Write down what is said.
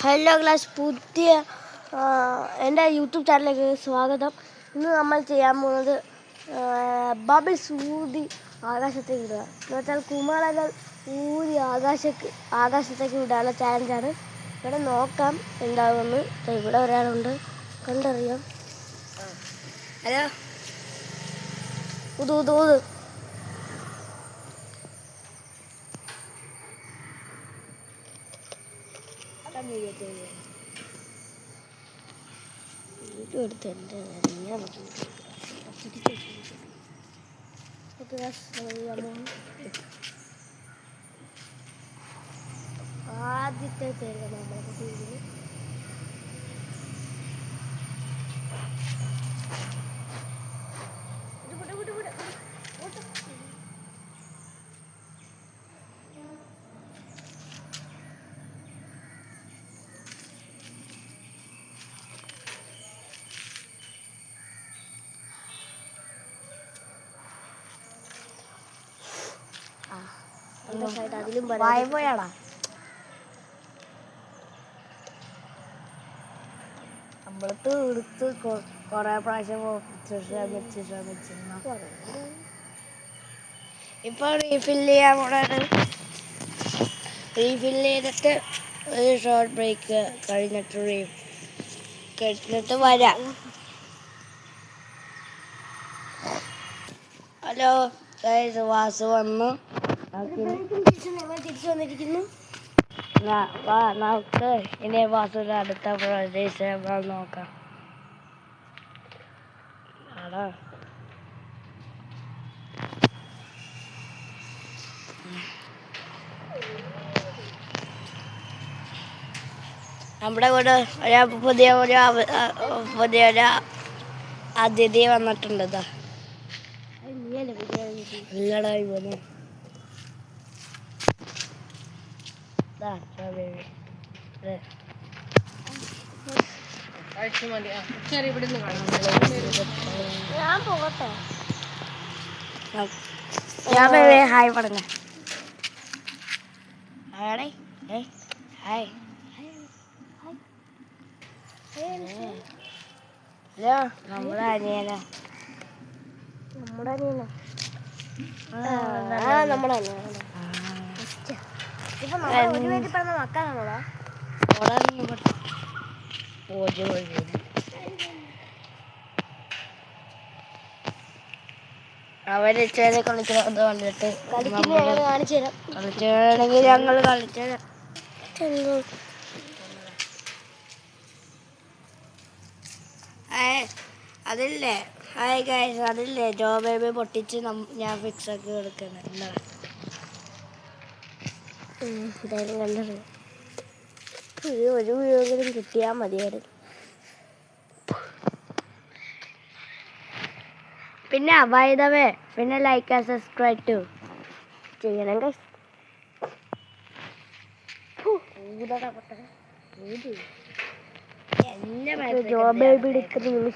Hello class പുതിയ എൻ്റെ YouTube ചാനലിലേക്ക് സ്വാഗതം. ഇന്ന് നമ്മൾ ചെയ്യാൻ പോകുന്നത് ബബിൾസ് ഊതി ആകാശത്തേക്ക് വിടുക എന്ന് വെച്ചാൽ കുമിളകൾ ഊതി ആകാശത്തേക്ക് വിടാനുള്ള ചാലഞ്ചാണ്. ഇവിടെ നോക്കാം എന്താകുമെന്ന്. ഇവിടെ ഒരാളുണ്ട്, കണ്ടറിയാം. ഹലോ, ഊത് ഊത് ഊത്. എടുത്ത് എൻ്റെ ആദ്യത്തെ തേങ്ങ നമ്മളൊക്കെ ചെയ്തത് അതിലും പോയാടാ. നമ്മളത്ത് എടുത്ത് കൊറേ പ്രാവശ്യം ശ്രമിച്ചു. ഇപ്പൊ റീഫില്ല് ചെയ്യാൻ കൂടാണ്. റീഫില്ല് ചെയ്തിട്ട് ഒരു ഷോർട്ട് ബ്രേക്ക് കഴിഞ്ഞിട്ട് വരാം. ഹലോ ഗൈസ്, വാസു വന്നു. തിരിച്ചു വന്നിരിക്കുന്നു. വാ, നമുക്ക് ഇനി വാസുവിന്റെ അടുത്ത പ്രദേശം നോക്കാം. ആടാ, നമ്മുടെ കൂടെ പുതിയൊരു അതിഥി വന്നിട്ടുണ്ട്. ഇല്ലടായി പോന്നു. ഞാൻ പോകട്ടെ. ഹായ് പറഞ്ഞ ഹായ്. ഹലോ, നമ്മുടെ അനിയനാ. അവര് കളിക്കുന്നത് കണ്ടിട്ട് കളിച്ചാണെങ്കിൽ ഞങ്ങൾ കളിച്ചു. അതില്ലേ, ഹായ് ഗൈസ്, അതില്ലേ ജോ ബേബി പൊട്ടിച്ച് ഞാൻ ഫിക്സ് ആക്കി കൊടുക്കുന്നത്. എന്തായാലും കണ്ടത് ഒരു വീഴെങ്കിലും കിട്ടിയാൽ മതിയായിരുന്നു. പിന്നെ വൈദവേ, പിന്നെ ലൈക്ക് ആൻഡ് സബ്സ്ക്രൈബ് ചെയ്യണം ഗൈസ്. ജോ ബേബി എടുക്കുന്ന